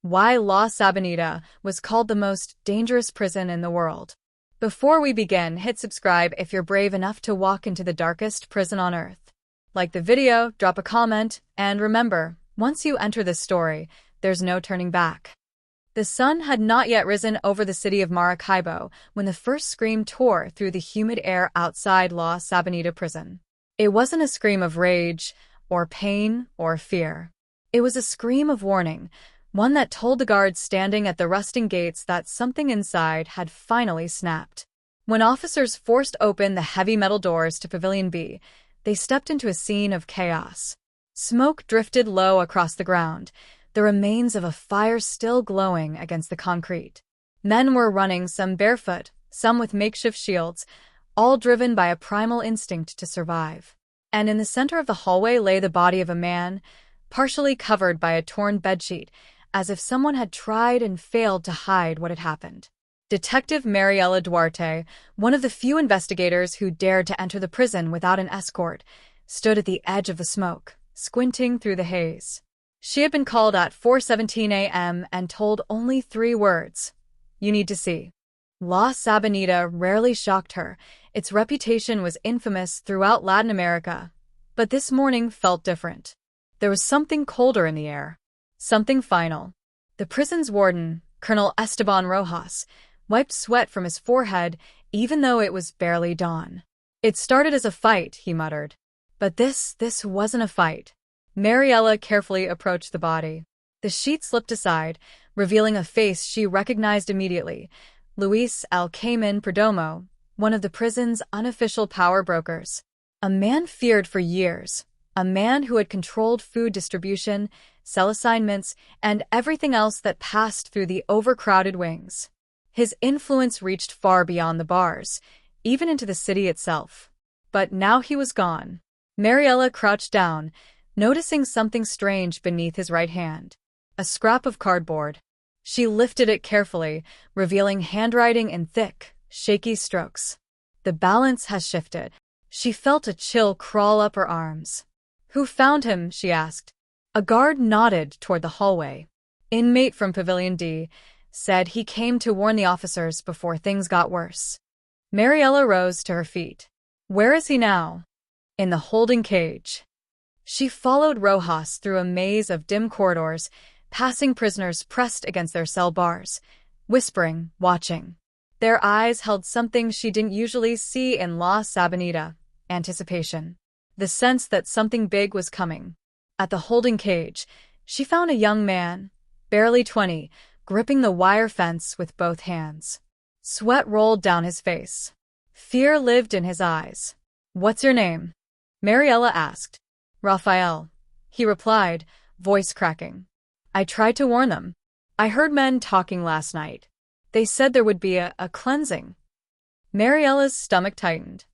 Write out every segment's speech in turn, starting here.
Why La Sabaneta was called the most dangerous prison in the world. Before we begin, hit subscribe if you're brave enough to walk into the darkest prison on earth. Like the video, drop a comment, and remember, once you enter this story, there's no turning back. The sun had not yet risen over the city of Maracaibo when the first scream tore through the humid air outside La Sabaneta prison. It wasn't a scream of rage, or pain, or fear. It was a scream of warning, one that told the guards standing at the rusting gates that something inside had finally snapped. When officers forced open the heavy metal doors to Pavilion B, they stepped into a scene of chaos. Smoke drifted low across the ground, the remains of a fire still glowing against the concrete. Men were running, some barefoot, some with makeshift shields, all driven by a primal instinct to survive. And in the center of the hallway lay the body of a man, partially covered by a torn bedsheet, as if someone had tried and failed to hide what had happened. Detective Mariela Duarte, one of the few investigators who dared to enter the prison without an escort, stood at the edge of the smoke, squinting through the haze. She had been called at 4:17 a.m. and told only 3 words. "You need to see." La Sabaneta rarely shocked her. Its reputation was infamous throughout Latin America. But this morning felt different. There was something colder in the air. Something final. The prison's warden, Colonel Esteban Rojas, wiped sweat from his forehead even though it was barely dawn. "It started as a fight," he muttered. But this wasn't a fight. Mariela carefully approached the body. The sheet slipped aside, revealing a face she recognized immediately. Luis Alcaiman Perdomo, one of the prison's unofficial power brokers. A man feared for years. A man who had controlled food distribution, cell assignments, and everything else that passed through the overcrowded wings. His influence reached far beyond the bars, even into the city itself. But now he was gone. Mariela crouched down, noticing something strange beneath his right hand. A scrap of cardboard. She lifted it carefully, revealing handwriting in thick, shaky strokes. The balance has shifted. She felt a chill crawl up her arms. "Who found him?" she asked. A guard nodded toward the hallway. "Inmate from Pavilion D, said he came to warn the officers before things got worse." Mariela rose to her feet. "Where is he now?" "In the holding cage." She followed Rojas through a maze of dim corridors, passing prisoners pressed against their cell bars, whispering, watching. Their eyes held something she didn't usually see in La Sabaneta: anticipation. The sense that something big was coming. At the holding cage, she found a young man, barely 20, gripping the wire fence with both hands. Sweat rolled down his face. Fear lived in his eyes. "What's your name?" Mariela asked. "Rafael," he replied, voice cracking. "I tried to warn them. I heard men talking last night. They said there would be a cleansing." Mariela's stomach tightened.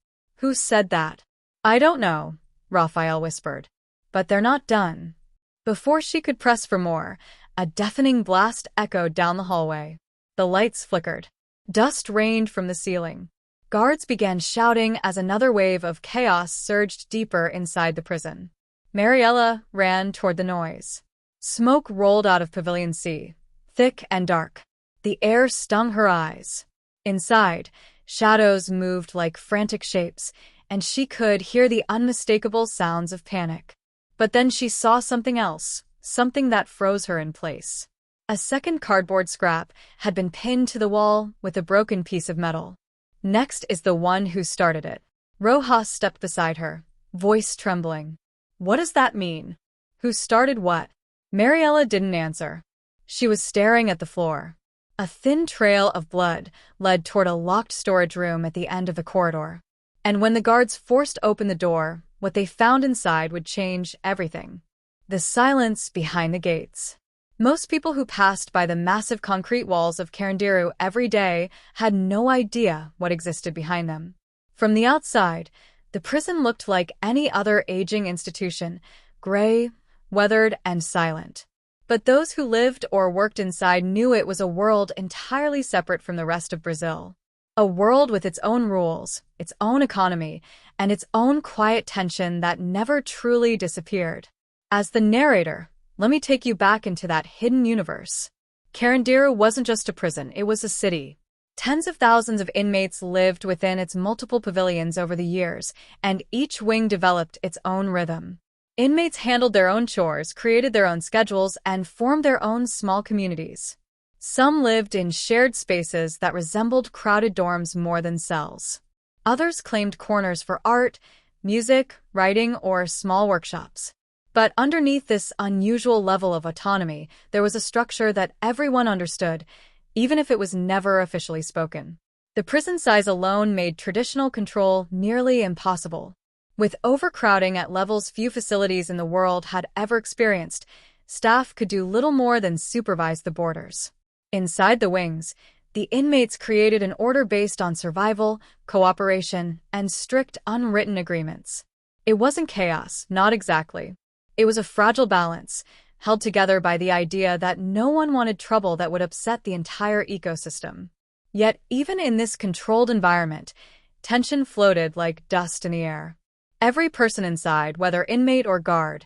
"Who said that?" "I don't know," Rafael whispered. "But they're not done." Before she could press for more, a deafening blast echoed down the hallway. The lights flickered. Dust rained from the ceiling. Guards began shouting as another wave of chaos surged deeper inside the prison. Mariela ran toward the noise. Smoke rolled out of Pavilion C, thick and dark. The air stung her eyes. Inside, shadows moved like frantic shapes, and she could hear the unmistakable sounds of panic. But then she saw something else, something that froze her in place. A second cardboard scrap had been pinned to the wall with a broken piece of metal. "Next is the one who started it." Rojas stepped beside her, voice trembling. "What does that mean? Who started what?" Mariela didn't answer. She was staring at the floor. A thin trail of blood led toward a locked storage room at the end of the corridor. And when the guards forced open the door, what they found inside would change everything. The silence behind the gates. Most people who passed by the massive concrete walls of Carandiru every day had no idea what existed behind them. From the outside, the prison looked like any other aging institution, gray, weathered, and silent. But those who lived or worked inside knew it was a world entirely separate from the rest of Brazil. A world with its own rules, its own economy, and its own quiet tension that never truly disappeared. As the narrator, let me take you back into that hidden universe. Carandiru wasn't just a prison, it was a city. Tens of thousands of inmates lived within its multiple pavilions over the years, and each wing developed its own rhythm. Inmates handled their own chores, created their own schedules, and formed their own small communities. Some lived in shared spaces that resembled crowded dorms more than cells. Others claimed corners for art, music, writing, or small workshops. But underneath this unusual level of autonomy, there was a structure that everyone understood, even if it was never officially spoken. The prison size alone made traditional control nearly impossible. With overcrowding at levels few facilities in the world had ever experienced, staff could do little more than supervise the boarders. Inside the wings, the inmates created an order based on survival, cooperation, and strict unwritten agreements. It wasn't chaos, not exactly. It was a fragile balance, held together by the idea that no one wanted trouble that would upset the entire ecosystem. Yet, even in this controlled environment, tension floated like dust in the air. Every person inside, whether inmate or guard,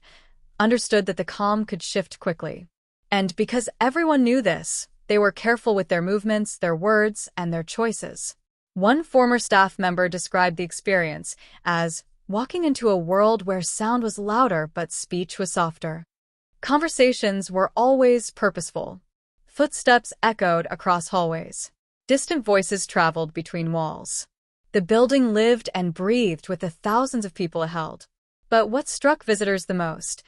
understood that the calm could shift quickly. And because everyone knew this, they were careful with their movements, their words, and their choices. One former staff member described the experience as walking into a world where sound was louder but speech was softer. Conversations were always purposeful. Footsteps echoed across hallways. Distant voices traveled between walls. The building lived and breathed with the thousands of people it held. But what struck visitors the most,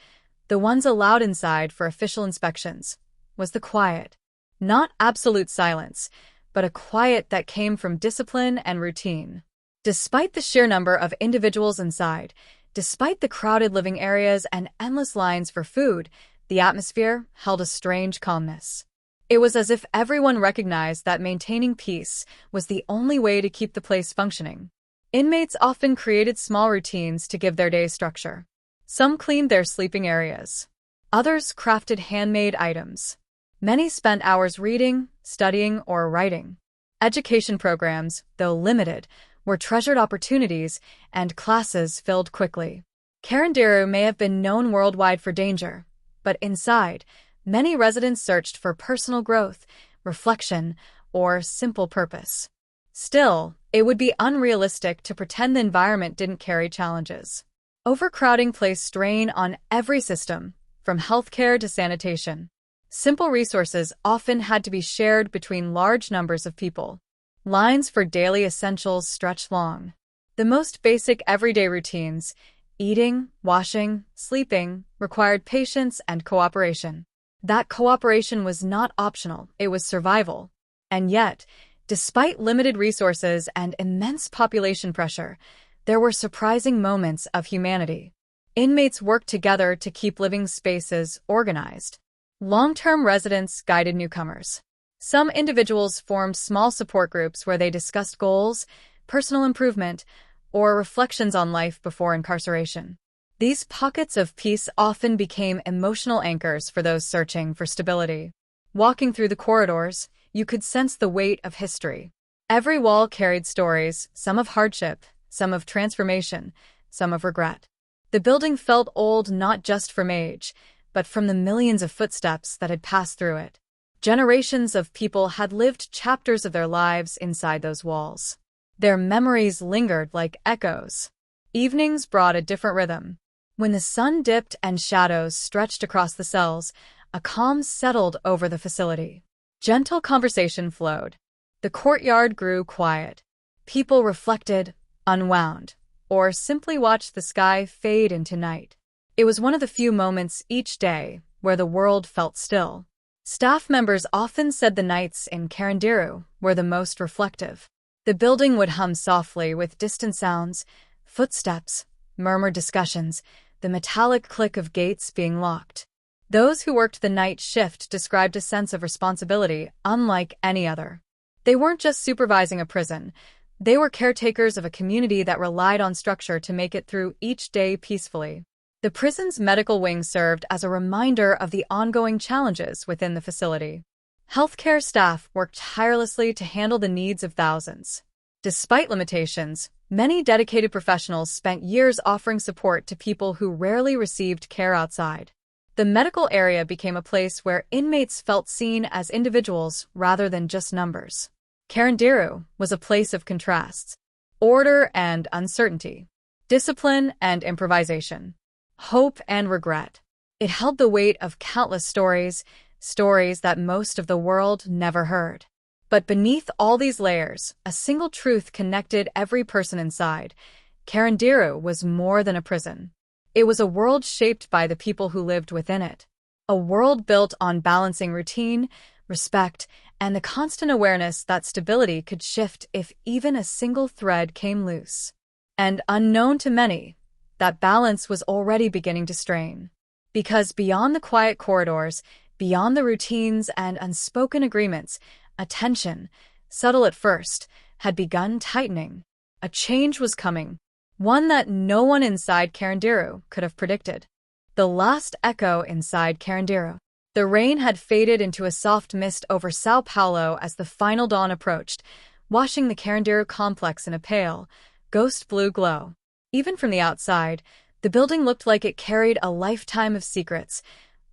the ones allowed inside for official inspections, was the quiet. Not absolute silence, but a quiet that came from discipline and routine. Despite the sheer number of individuals inside, despite the crowded living areas and endless lines for food, the atmosphere held a strange calmness. It was as if everyone recognized that maintaining peace was the only way to keep the place functioning. Inmates often created small routines to give their day structure. Some cleaned their sleeping areas. Others crafted handmade items. Many spent hours reading, studying, or writing. Education programs, though limited, were treasured opportunities, and classes filled quickly. Carandiru may have been known worldwide for danger, but inside, many residents searched for personal growth, reflection, or simple purpose. Still, it would be unrealistic to pretend the environment didn't carry challenges. Overcrowding placed strain on every system, from healthcare to sanitation. Simple resources often had to be shared between large numbers of people. Lines for daily essentials stretched long. The most basic everyday routines, eating, washing, sleeping, required patience and cooperation. That cooperation was not optional, it was survival. And yet, despite limited resources and immense population pressure, there were surprising moments of humanity. Inmates worked together to keep living spaces organized. Long-term residents guided newcomers. Some individuals formed small support groups where they discussed goals, personal improvement, or reflections on life before incarceration. These pockets of peace often became emotional anchors for those searching for stability. Walking through the corridors, you could sense the weight of history. Every wall carried stories, some of hardship, some of transformation, some of regret. The building felt old not just from age, but from the millions of footsteps that had passed through it. Generations of people had lived chapters of their lives inside those walls. Their memories lingered like echoes. Evenings brought a different rhythm. When the sun dipped and shadows stretched across the cells, a calm settled over the facility. Gentle conversation flowed. The courtyard grew quiet. People reflected, unwound, or simply watched the sky fade into night. It was one of the few moments each day where the world felt still. Staff members often said the nights in Carandiru were the most reflective. The building would hum softly with distant sounds, footsteps, murmured discussions, the metallic click of gates being locked. Those who worked the night shift described a sense of responsibility unlike any other. They weren't just supervising a prison, they were caretakers of a community that relied on structure to make it through each day peacefully. The prison's medical wing served as a reminder of the ongoing challenges within the facility. Healthcare staff worked tirelessly to handle the needs of thousands. Despite limitations, many dedicated professionals spent years offering support to people who rarely received care outside. The medical area became a place where inmates felt seen as individuals rather than just numbers. Karandiru was a place of contrasts, order and uncertainty, discipline and improvisation, hope and regret. It held the weight of countless stories that most of the world never heard. But beneath all these layers, a single truth connected every person inside. Karandiru was more than a prison. It was a world shaped by the people who lived within it. A world built on balancing routine, respect, and the constant awareness that stability could shift if even a single thread came loose. And unknown to many, that balance was already beginning to strain. Because beyond the quiet corridors, beyond the routines and unspoken agreements, a tension, subtle at first, had begun tightening. A change was coming, one that no one inside Karandiru could have predicted. The last echo inside Karandiru. The rain had faded into a soft mist over Sao Paulo as the final dawn approached, washing the Karandiru complex in a pale, ghost blue glow. Even from the outside, the building looked like it carried a lifetime of secrets,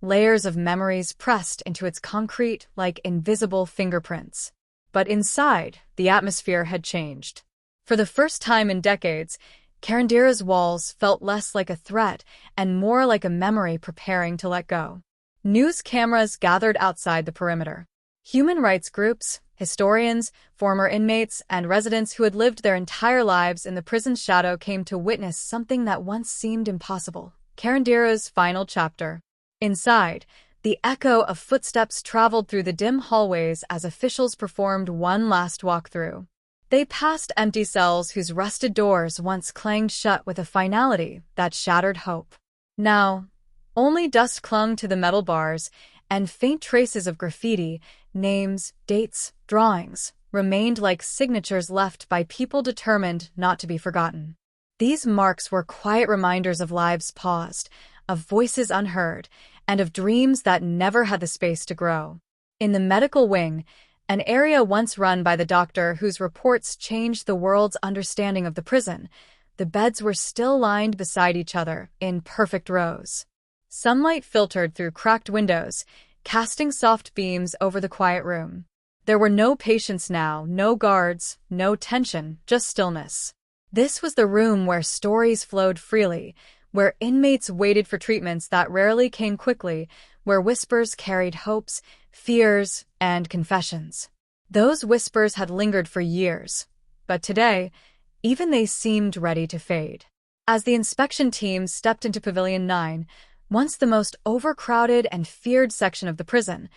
layers of memories pressed into its concrete like invisible fingerprints. But inside, the atmosphere had changed. For the first time in decades, Karandiru's walls felt less like a threat and more like a memory preparing to let go. News cameras gathered outside the perimeter. Human rights groups, historians, former inmates, and residents who had lived their entire lives in the prison's shadow came to witness something that once seemed impossible. Karandiru's final chapter. Inside, the echo of footsteps traveled through the dim hallways as officials performed one last walkthrough. They passed empty cells whose rusted doors once clanged shut with a finality that shattered hope. Now, only dust clung to the metal bars, and faint traces of graffiti, names, dates, drawings, remained like signatures left by people determined not to be forgotten. These marks were quiet reminders of lives paused, of voices unheard, and of dreams that never had the space to grow. In the medical wing, an area once run by the doctor whose reports changed the world's understanding of the prison, the beds were still lined beside each other in perfect rows. Sunlight filtered through cracked windows, casting soft beams over the quiet room. There were no patients now, no guards, no tension, just stillness. This was the room where stories flowed freely, where inmates waited for treatments that rarely came quickly, where whispers carried hopes, fears, and confessions. Those whispers had lingered for years, but today, even they seemed ready to fade. As the inspection team stepped into Pavilion 9, once the most overcrowded and feared section of the prison,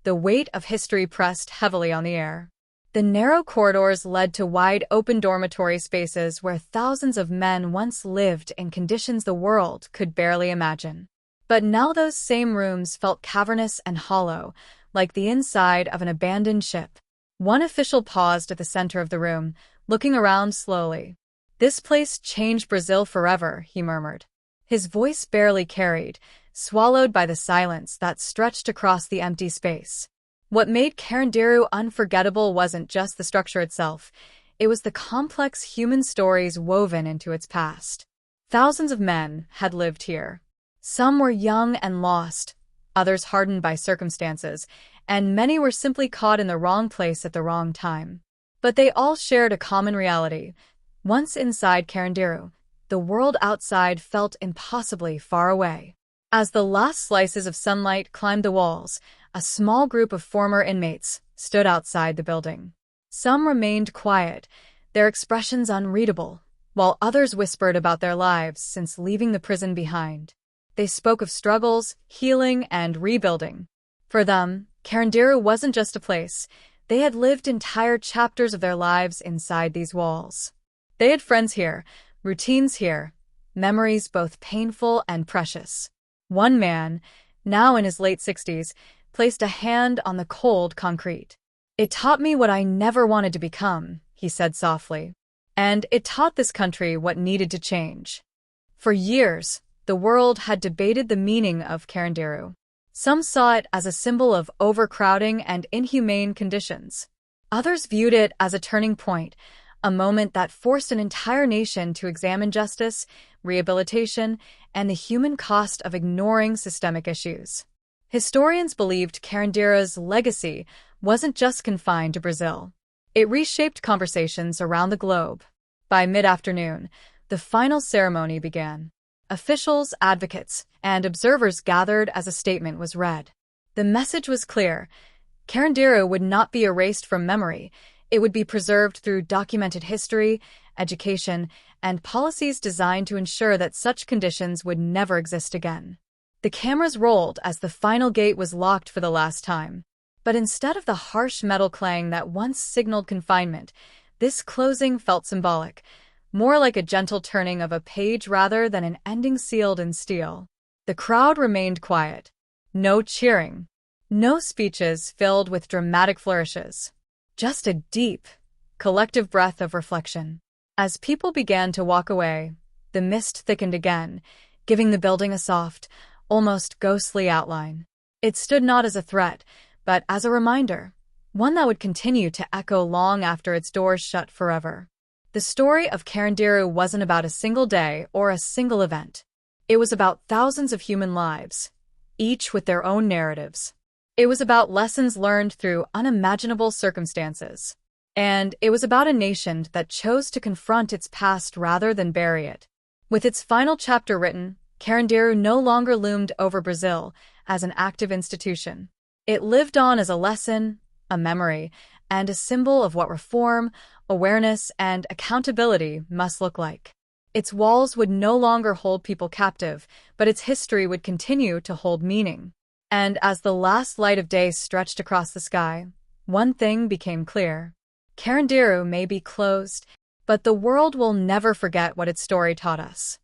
the weight of history pressed heavily on the air. The narrow corridors led to wide-open dormitory spaces where thousands of men once lived in conditions the world could barely imagine. But now those same rooms felt cavernous and hollow, like the inside of an abandoned ship. One official paused at the center of the room, looking around slowly. "This place changed Brazil forever," he murmured. His voice barely carried, swallowed by the silence that stretched across the empty space. What made Karandiru unforgettable wasn't just the structure itself, it was the complex human stories woven into its past. Thousands of men had lived here. Some were young and lost, others hardened by circumstances, and many were simply caught in the wrong place at the wrong time. But they all shared a common reality. Once inside Karandiru, the world outside felt impossibly far away. As the last slices of sunlight climbed the walls, a small group of former inmates stood outside the building. Some remained quiet, their expressions unreadable, while others whispered about their lives since leaving the prison behind. They spoke of struggles, healing, and rebuilding. For them, Karandiru wasn't just a place. They had lived entire chapters of their lives inside these walls. They had friends here, routines here, memories both painful and precious. One man, now in his late 60s, placed a hand on the cold concrete. "It taught me what I never wanted to become," he said softly. "And it taught this country what needed to change." For years, the world had debated the meaning of Karandiru. Some saw it as a symbol of overcrowding and inhumane conditions. Others viewed it as a turning point, a moment that forced an entire nation to examine justice, rehabilitation, and the human cost of ignoring systemic issues. Historians believed Carandira's legacy wasn't just confined to Brazil. It reshaped conversations around the globe. By mid-afternoon, the final ceremony began. Officials, advocates, and observers gathered as a statement was read. The message was clear. Carandira would not be erased from memory. It would be preserved through documented history, education, and policies designed to ensure that such conditions would never exist again. The cameras rolled as the final gate was locked for the last time. But instead of the harsh metal clang that once signaled confinement, this closing felt symbolic, more like a gentle turning of a page rather than an ending sealed in steel. The crowd remained quiet. No cheering. No speeches filled with dramatic flourishes. Just a deep, collective breath of reflection. As people began to walk away, the mist thickened again, giving the building a soft, almost ghostly outline. It stood not as a threat, but as a reminder, one that would continue to echo long after its doors shut forever. The story of Carandiru wasn't about a single day or a single event. It was about thousands of human lives, each with their own narratives. It was about lessons learned through unimaginable circumstances. And it was about a nation that chose to confront its past rather than bury it. With its final chapter written, Carandiru no longer loomed over Brazil as an active institution. It lived on as a lesson, a memory, and a symbol of what reform, awareness, and accountability must look like. Its walls would no longer hold people captive, but its history would continue to hold meaning. And as the last light of day stretched across the sky, one thing became clear. Carandiru may be closed, but the world will never forget what its story taught us.